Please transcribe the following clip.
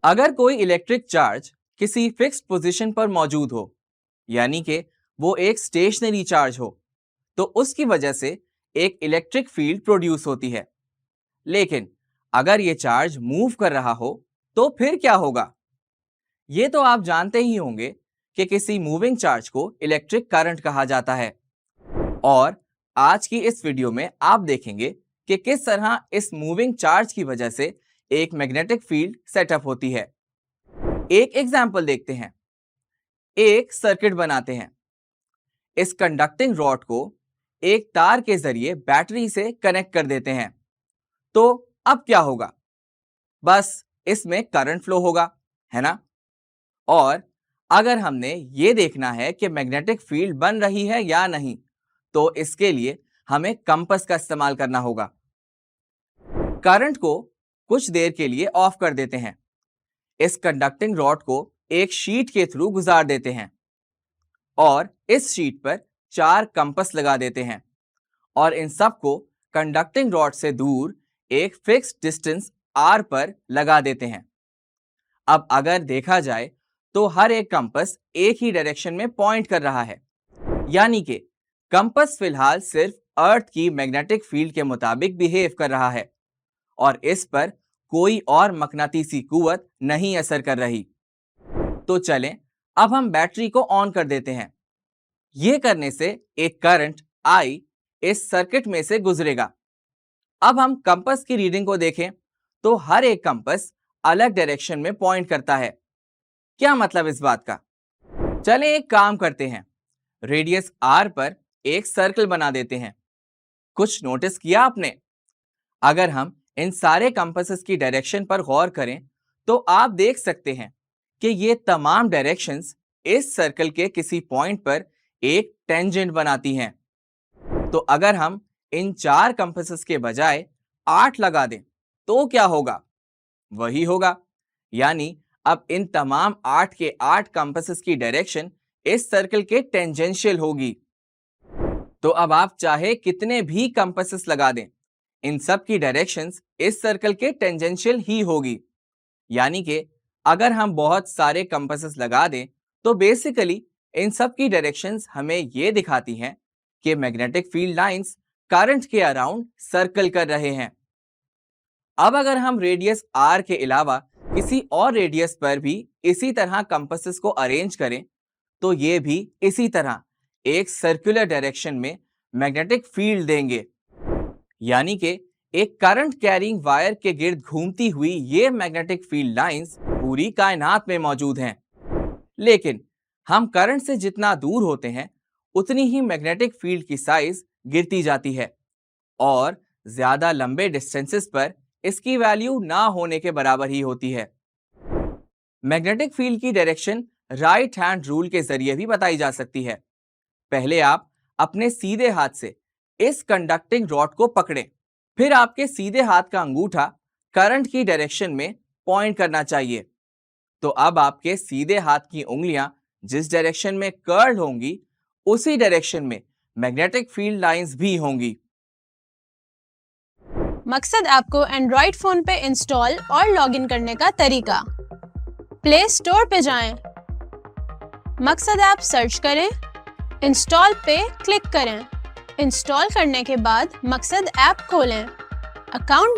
अगर कोई electric charge किसी फिक्स्ड पोजीशन पर मौजूद हो, यानी कि वो एक स्टेशनरी चार्ज हो, तो उसकी वजह से एक इलेक्ट्रिक फील्ड प्रोड्यूस होती है। लेकिन अगर ये चार्ज मूव कर रहा हो तो फिर क्या होगा? ये तो आप जानते ही होंगे कि किसी मूविंग चार्ज को इलेक्ट्रिक करंट कहा जाता है। और आज की इस वीडियो में आप देखेंगे कि किस तरह इस मूविंग चार्ज की वजह से एक मैग्नेटिक फील्ड सेटअप होती है। एक एग्जाम्पल देखते हैं। एक सर्किट बनाते हैं। इस कंडक्टिंग रॉड को एक तार के जरिए बैटरी से कनेक्ट कर देते हैं। तो अब क्या होगा? बस इसमें करंट फ्लो होगा, है ना? और अगर हमने ये देखना है कि मैग्नेटिक फील्ड बन रही है या नहीं, तो इसके लिए हमें कंपास का इस्तेमाल करना होगा। करंट को कुछ देर के लिए ऑफ कर देते हैं। इस कंडक्टिंग रॉड को एक शीट के थ्रू गुजार देते हैं और इस शीट पर 4 कंपास लगा देते हैं और इन सब को कंडक्टिंग रॉड से दूर एक फिक्स्ड डिस्टेंस r पर लगा देते हैं। अब अगर देखा जाए तो हर एक कंपास एक ही डायरेक्शन में पॉइंट कर रहा है, यानी कि कंपास फिलहाल सिर्फ अर्थ की मैग्नेटिक फील्ड के मुताबिक बिहेव कर रहा है और इस पर कोई और मकनातीसी कुव्वत नहीं असर कर रही। तो चलें अब हम बैटरी को ऑन कर देते हैं। यह करने से एक करंट I इस सर्किट में से गुजरेगा। अब हम कंपास की रीडिंग को देखें तो हर एक कंपास अलग डायरेक्शन में पॉइंट करता है। क्या मतलब इस बात का? चलें एक काम करते हैं। रेडियस r पर एक सर्कल बना देते हैं। कुछ नोटिस किया आपने? अगर हम इन सारे कंपासेस की डायरेक्शन पर गौर करें तो आप देख सकते हैं कि ये तमाम डायरेक्शंस इस सर्कल के किसी पॉइंट पर एक टेंजेंट बनाती हैं। तो अगर हम इन 4 कंपासेस के बजाय 8 लगा दें तो क्या होगा? वही होगा, यानी अब इन तमाम 8 के 8 कंपासेस की डायरेक्शन इस सर्कल के टेंजेंशियल होगी। तो अब आप चाहे कितने भी कंपासेस लगा दें, इन सब की डायरेक्शंस इस सर्कल के टेंजेंशियल ही होगी। यानी कि अगर हम बहुत सारे कंपासेस लगा दें तो बेसिकली इन सब की डायरेक्शंस हमें ये दिखाती हैं कि मैग्नेटिक फील्ड लाइंस करंट के अराउंड सर्कल कर रहे हैं। अब अगर हम रेडियस r के अलावा किसी और रेडियस पर भी इसी तरह कंपासेस को अरेंज करें तो ये भी इसी तरह एक सर्कुलर डायरेक्शन में मैग्नेटिक फील्ड देंगे। यानी कि एक करंट कैरिंग वायर के गिर्द घूमती हुई ये मैग्नेटिक फील्ड लाइंस पूरी कायनात में मौजूद हैं। लेकिन हम करंट से जितना दूर होते हैं उतनी ही मैग्नेटिक फील्ड की साइज गिरती जाती है और ज्यादा लंबे डिस्टेंसेस पर इसकी वैल्यू ना होने के बराबर ही होती है। मैग्नेटिक फील्ड की डायरेक्शन राइट हैंड रूल के जरिए भी बताई जा सकती है। पहले आप अपने सीधे हाथ से इस कंडक्टिंग रॉड को पकड़ें, फिर आपके सीधे हाथ का अंगूठा करंट की डायरेक्शन में पॉइंट करना चाहिए। तो अब आपके सीधे हाथ की उंगलियां जिस डायरेक्शन में कर्ल होंगी उसी डायरेक्शन में मैग्नेटिक फील्ड लाइंस भी होंगी। मकसद आपको एंड्रॉइड फोन पे इंस्टॉल और लॉगिन करने का तरीका। प्ले स्टोर पे जाएं, मकसद ऐप सर्च करें, इंस्टॉल पे क्लिक करें। इंस्टॉल करने के बाद मकसद ऐप खोलें, अकाउंट